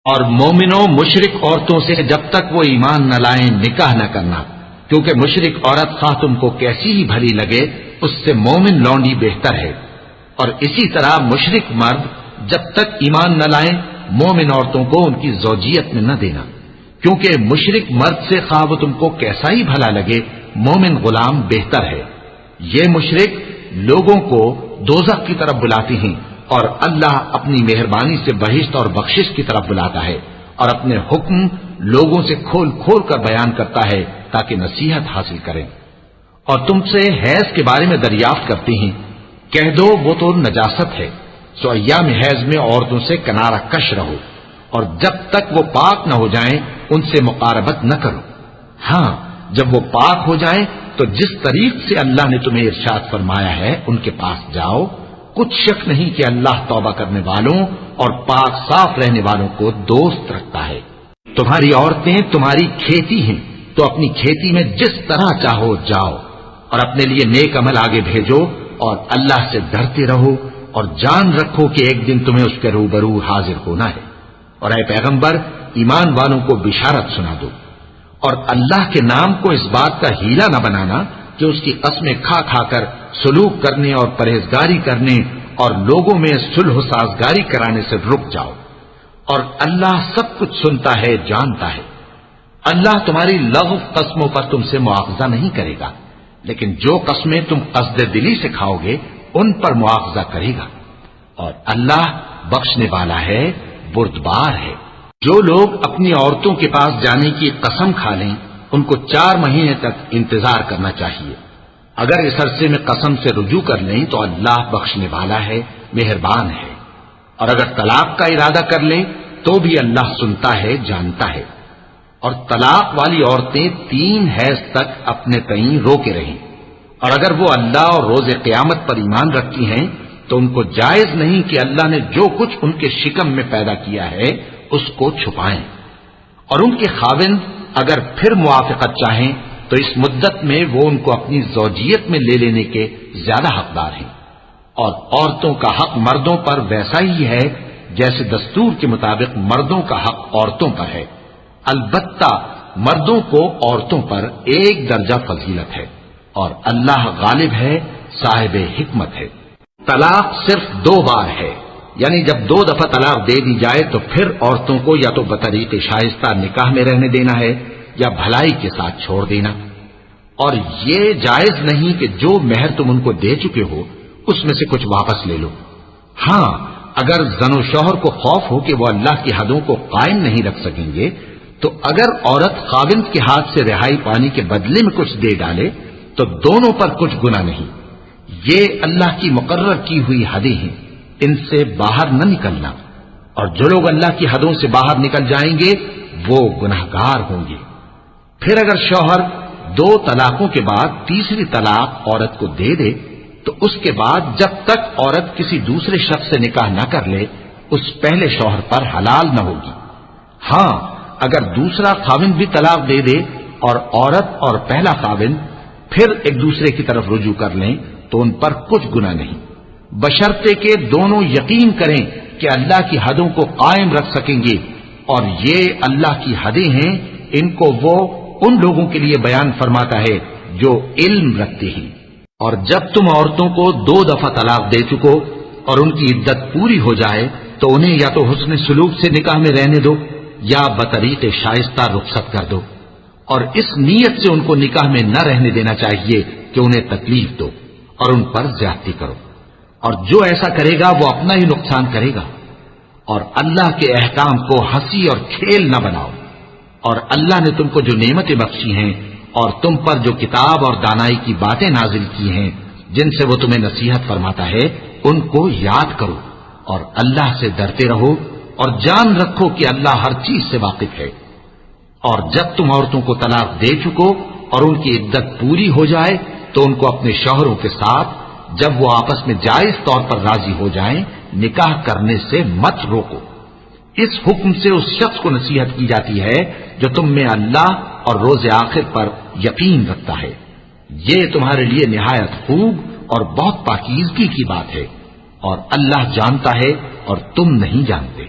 اور مومنوں مشرک عورتوں سے جب تک وہ ایمان نہ لائیں نکاح نہ کرنا، کیونکہ مشرک عورت خواہ تم کو کیسی ہی بھلی لگے اس سے مومن لونڈی بہتر ہے۔ اور اسی طرح مشرک مرد جب تک ایمان نہ لائیں مومن عورتوں کو ان کی زوجیت میں نہ دینا، کیونکہ مشرک مرد سے خواہ وہ تم کو کیسا ہی بھلا لگے مومن غلام بہتر ہے۔ یہ مشرک لوگوں کو دوزخ کی طرف بلاتے ہیں، اور اللہ اپنی مہربانی سے بہشت اور بخشش کی طرف بلاتا ہے، اور اپنے حکم لوگوں سے کھول کھول کر بیان کرتا ہے تاکہ نصیحت حاصل کریں۔ اور تم سے حیض کے بارے میں دریافت کرتے ہیں، کہہ دو وہ تو نجاست ہے، سو ایام حیض میں عورتوں سے کنارہ کش رہو، اور جب تک وہ پاک نہ ہو جائیں ان سے مقاربت نہ کرو۔ ہاں جب وہ پاک ہو جائیں تو جس طریق سے اللہ نے تمہیں ارشاد فرمایا ہے ان کے پاس جاؤ، کچھ شک نہیں کہ اللہ توبہ کرنے والوں اور پاک صاف رہنے والوں کو دوست رکھتا ہے۔ تمہاری عورتیں تمہاری کھیتی ہیں، تو اپنی کھیتی میں جس طرح چاہو جاؤ، اور اپنے لیے نیک عمل آگے بھیجو، اور اللہ سے ڈرتے رہو، اور جان رکھو کہ ایک دن تمہیں اس کے روبرو حاضر ہونا ہے۔ اور اے پیغمبر ایمان والوں کو بشارت سنا دو، اور اللہ کے نام کو اس بات کا ہیلا نہ بنانا کہ اس کی قسمیں کھا کھا کر سلوک کرنے اور پرہیزگاری کرنے اور لوگوں میں صلح و سازگاری کرانے سے رک جاؤ، اور اللہ سب کچھ سنتا ہے جانتا ہے۔ اللہ تمہاری لغو قسموں پر تم سے مواخذہ نہیں کرے گا، لیکن جو قسمیں تم قصد دلی سے کھاؤ گے ان پر مواخذہ کرے گا، اور اللہ بخشنے والا ہے بردبار ہے۔ جو لوگ اپنی عورتوں کے پاس جانے کی قسم کھا لیں ان کو 4 مہینے تک انتظار کرنا چاہیے۔ اگر اس عرصے میں قسم سے رجوع کر لیں تو اللہ بخشنے والا ہے مہربان ہے، اور اگر طلاق کا ارادہ کر لیں تو بھی اللہ سنتا ہے جانتا ہے۔ اور طلاق والی عورتیں 3 حیض تک اپنے تئیں روکے رہیں، اور اگر وہ اللہ اور روز قیامت پر ایمان رکھتی ہیں تو ان کو جائز نہیں کہ اللہ نے جو کچھ ان کے شکم میں پیدا کیا ہے اس کو چھپائیں۔ اور ان کے خاوند اگر پھر موافقت چاہیں تو اس مدت میں وہ ان کو اپنی زوجیت میں لے لینے کے زیادہ حقدار ہیں۔ اور عورتوں کا حق مردوں پر ویسا ہی ہے جیسے دستور کے مطابق مردوں کا حق عورتوں پر ہے، البتہ مردوں کو عورتوں پر 1 درجہ فضیلت ہے، اور اللہ غالب ہے صاحب حکمت ہے۔ طلاق صرف 2 بار ہے، یعنی جب 2 دفعہ طلاق دے دی جائے تو پھر عورتوں کو یا تو بطریق شائستہ نکاح میں رہنے دینا ہے یا بھلائی کے ساتھ چھوڑ دینا۔ اور یہ جائز نہیں کہ جو مہر تم ان کو دے چکے ہو اس میں سے کچھ واپس لے لو۔ ہاں اگر زن و شوہر کو خوف ہو کہ وہ اللہ کی حدوں کو قائم نہیں رکھ سکیں گے تو اگر عورت خاوند کے ہاتھ سے رہائی پانے کے بدلے میں کچھ دے ڈالے تو دونوں پر کچھ گناہ نہیں۔ یہ اللہ کی مقرر کی ہوئی حدیں ہیں، ان سے باہر نہ نکلنا، اور جو لوگ اللہ کی حدوں سے باہر نکل جائیں گے وہ گناہگار ہوں گے۔ پھر اگر شوہر 2 طلاقوں کے بعد تیسری طلاق عورت کو دے دے تو اس کے بعد جب تک عورت کسی دوسرے شخص سے نکاح نہ کر لے اس پہلے شوہر پر حلال نہ ہوگی۔ ہاں اگر دوسرا خاوند بھی طلاق دے دے اور عورت اور پہلا خاوند پھر ایک دوسرے کی طرف رجوع کر لیں تو ان پر کچھ گناہ نہیں، بشرطے کہ دونوں یقین کریں کہ اللہ کی حدوں کو قائم رکھ سکیں گے، اور یہ اللہ کی حدیں ہیں ان کو وہ ان لوگوں کے لیے بیان فرماتا ہے جو علم رکھتے ہیں۔ اور جب تم عورتوں کو 2 دفعہ طلاق دے چکو اور ان کی عدت پوری ہو جائے تو انہیں یا تو حسن سلوک سے نکاح میں رہنے دو یا بطریق شائستہ رخصت کر دو، اور اس نیت سے ان کو نکاح میں نہ رہنے دینا چاہیے کہ انہیں تکلیف دو اور ان پر زیادتی کرو، اور جو ایسا کرے گا وہ اپنا ہی نقصان کرے گا۔ اور اللہ کے احکام کو ہنسی اور کھیل نہ بناؤ، اور اللہ نے تم کو جو نعمتیں بخشی ہیں اور تم پر جو کتاب اور دانائی کی باتیں نازل کی ہیں جن سے وہ تمہیں نصیحت فرماتا ہے ان کو یاد کرو، اور اللہ سے ڈرتے رہو، اور جان رکھو کہ اللہ ہر چیز سے واقف ہے۔ اور جب تم عورتوں کو طلاق دے چکو اور ان کی عدت پوری ہو جائے تو ان کو اپنے شوہروں کے ساتھ جب وہ آپس میں جائز طور پر راضی ہو جائیں نکاح کرنے سے مت روکو۔ اس حکم سے اس شخص کو نصیحت کی جاتی ہے جو تم میں اللہ اور روز آخر پر یقین رکھتا ہے۔ یہ تمہارے لیے نہایت خوب اور بہت پاکیزگی کی بات ہے، اور اللہ جانتا ہے اور تم نہیں جانتے۔